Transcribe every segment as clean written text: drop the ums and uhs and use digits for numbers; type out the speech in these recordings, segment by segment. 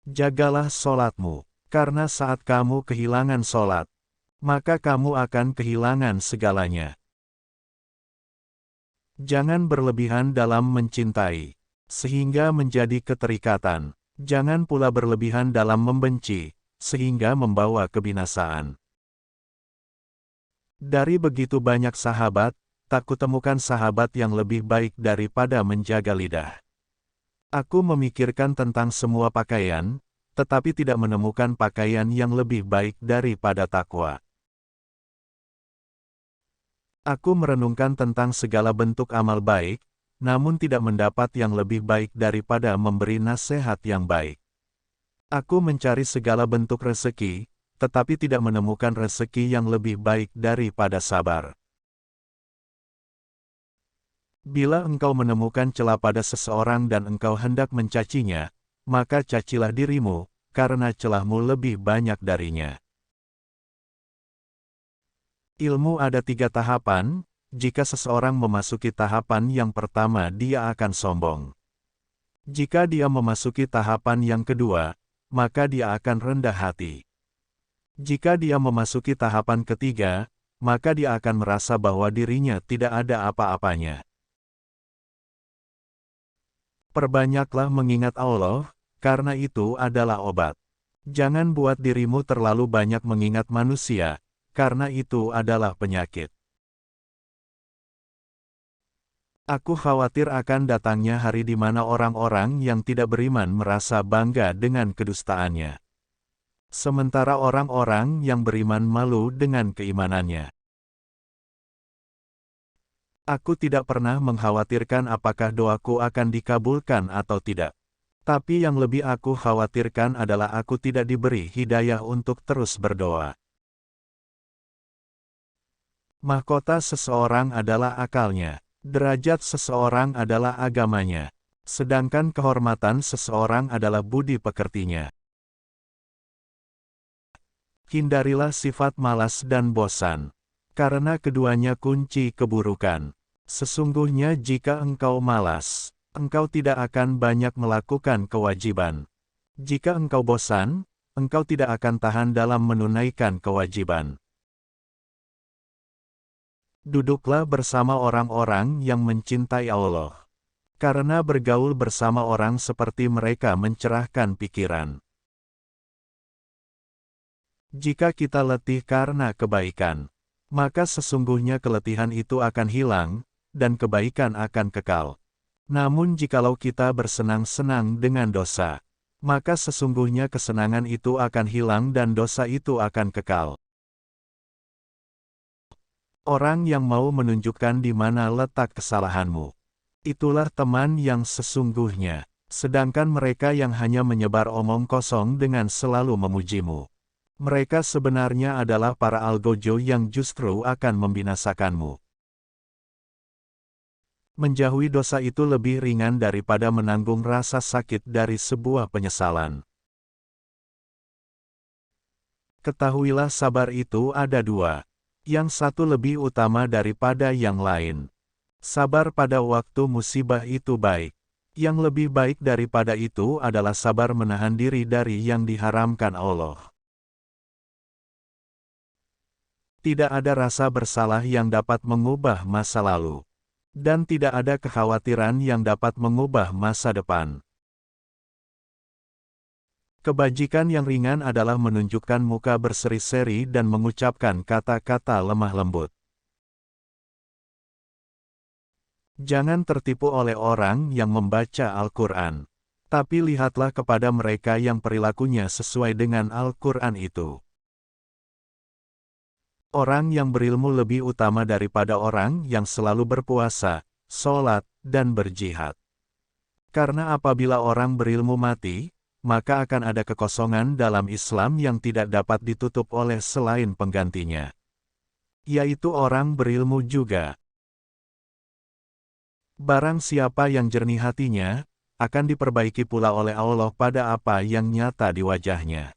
Jagalah solatmu, karena saat kamu kehilangan solat, maka kamu akan kehilangan segalanya. Jangan berlebihan dalam mencintai, sehingga menjadi keterikatan. Jangan pula berlebihan dalam membenci, sehingga membawa kebinasaan. Dari begitu banyak sahabat, tak kutemukan sahabat yang lebih baik daripada menjaga lidah. Aku memikirkan tentang semua pakaian, tetapi tidak menemukan pakaian yang lebih baik daripada takwa. Aku merenungkan tentang segala bentuk amal baik, namun tidak mendapat yang lebih baik daripada memberi nasihat yang baik. Aku mencari segala bentuk rezeki, tetapi tidak menemukan rezeki yang lebih baik daripada sabar. Bila engkau menemukan celah pada seseorang dan engkau hendak mencacinya, maka cacilah dirimu, karena celahmu lebih banyak darinya. Ilmu ada 3 tahapan, jika seseorang memasuki tahapan yang pertama dia akan sombong. Jika dia memasuki tahapan yang kedua, maka dia akan rendah hati. Jika dia memasuki tahapan ketiga, maka dia akan merasa bahwa dirinya tidak ada apa-apanya. Perbanyaklah mengingat Allah, karena itu adalah obat. Jangan buat dirimu terlalu banyak mengingat manusia, karena itu adalah penyakit. Aku khawatir akan datangnya hari di mana orang-orang yang tidak beriman merasa bangga dengan kedustaannya. Sementara orang-orang yang beriman malu dengan keimanannya. Aku tidak pernah mengkhawatirkan apakah doaku akan dikabulkan atau tidak. Tapi yang lebih aku khawatirkan adalah aku tidak diberi hidayah untuk terus berdoa. Mahkota seseorang adalah akalnya. Derajat seseorang adalah agamanya. Sedangkan kehormatan seseorang adalah budi pekertinya. Hindarilah sifat malas dan bosan, karena keduanya kunci keburukan. Sesungguhnya jika engkau malas, engkau tidak akan banyak melakukan kewajiban. Jika engkau bosan, engkau tidak akan tahan dalam menunaikan kewajiban. Duduklah bersama orang-orang yang mencintai Allah, karena bergaul bersama orang seperti mereka mencerahkan pikiran. Jika kita letih karena kebaikan, maka sesungguhnya keletihan itu akan hilang, dan kebaikan akan kekal. Namun jikalau kita bersenang-senang dengan dosa, maka sesungguhnya kesenangan itu akan hilang dan dosa itu akan kekal. Orang yang mau menunjukkan di mana letak kesalahanmu, itulah teman yang sesungguhnya, sedangkan mereka yang hanya menyebar omong kosong dengan selalu memujimu, mereka sebenarnya adalah para algojo yang justru akan membinasakanmu. Menjauhi dosa itu lebih ringan daripada menanggung rasa sakit dari sebuah penyesalan. Ketahuilah sabar itu ada 2. Yang satu lebih utama daripada yang lain. Sabar pada waktu musibah itu baik. Yang lebih baik daripada itu adalah sabar menahan diri dari yang diharamkan Allah. Tidak ada rasa bersalah yang dapat mengubah masa lalu. Dan tidak ada kekhawatiran yang dapat mengubah masa depan. Kebajikan yang ringan adalah menunjukkan muka berseri-seri dan mengucapkan kata-kata lemah lembut. Jangan tertipu oleh orang yang membaca Al-Quran. Tapi lihatlah kepada mereka yang perilakunya sesuai dengan Al-Quran itu. Orang yang berilmu lebih utama daripada orang yang selalu berpuasa, sholat, dan berjihad. Karena apabila orang berilmu mati, maka akan ada kekosongan dalam Islam yang tidak dapat ditutup oleh selain penggantinya, yaitu orang berilmu juga. Barang siapa yang jernih hatinya, akan diperbaiki pula oleh Allah pada apa yang nyata di wajahnya.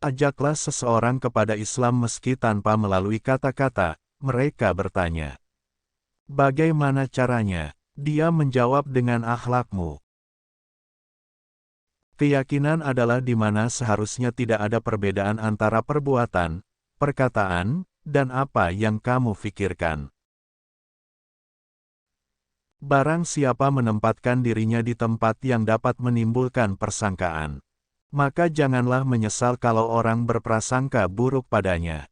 Ajaklah seseorang kepada Islam meski tanpa melalui kata-kata, mereka bertanya. Bagaimana caranya? Dia menjawab dengan akhlakmu. Keyakinan adalah di mana seharusnya tidak ada perbedaan antara perbuatan, perkataan, dan apa yang kamu pikirkan. Barang siapa menempatkan dirinya di tempat yang dapat menimbulkan persangkaan, maka janganlah menyesal kalau orang berprasangka buruk padanya.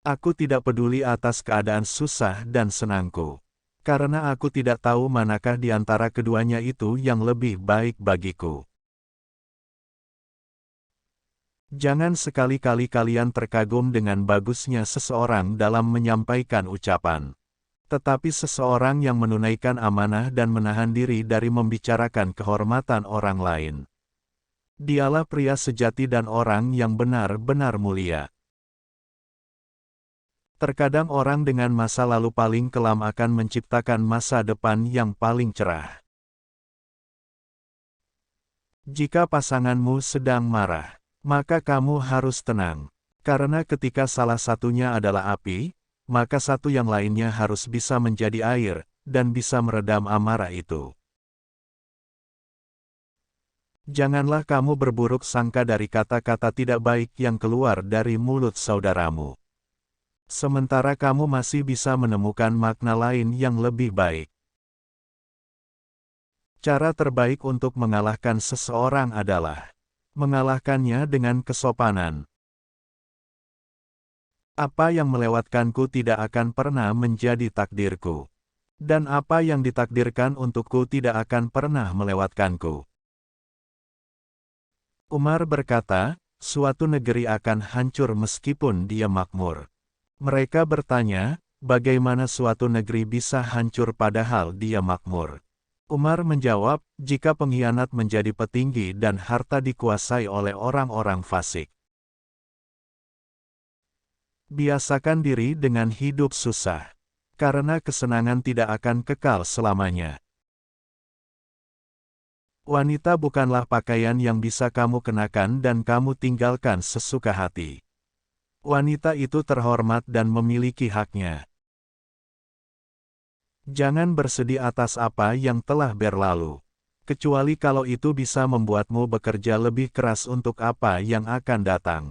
Aku tidak peduli atas keadaan susah dan senangku, karena aku tidak tahu manakah di antara keduanya itu yang lebih baik bagiku. Jangan sekali-kali kalian terkagum dengan bagusnya seseorang dalam menyampaikan ucapan. Tetapi seseorang yang menunaikan amanah dan menahan diri dari membicarakan kehormatan orang lain. Dialah pria sejati dan orang yang benar-benar mulia. Terkadang orang dengan masa lalu paling kelam akan menciptakan masa depan yang paling cerah. Jika pasanganmu sedang marah, maka kamu harus tenang. Karena ketika salah satunya adalah api, maka satu yang lainnya harus bisa menjadi air, dan bisa meredam amarah itu. Janganlah kamu berburuk sangka dari kata-kata tidak baik yang keluar dari mulut saudaramu. Sementara kamu masih bisa menemukan makna lain yang lebih baik. Cara terbaik untuk mengalahkan seseorang adalah mengalahkannya dengan kesopanan. Apa yang melewatkanku tidak akan pernah menjadi takdirku. Dan apa yang ditakdirkan untukku tidak akan pernah melewatkanku. Umar berkata, suatu negeri akan hancur meskipun dia makmur. Mereka bertanya, bagaimana suatu negeri bisa hancur padahal dia makmur? Umar menjawab, jika pengkhianat menjadi petinggi dan harta dikuasai oleh orang-orang fasik. Biasakan diri dengan hidup susah, karena kesenangan tidak akan kekal selamanya. Wanita bukanlah pakaian yang bisa kamu kenakan dan kamu tinggalkan sesuka hati. Wanita itu terhormat dan memiliki haknya. Jangan bersedih atas apa yang telah berlalu, kecuali kalau itu bisa membuatmu bekerja lebih keras untuk apa yang akan datang.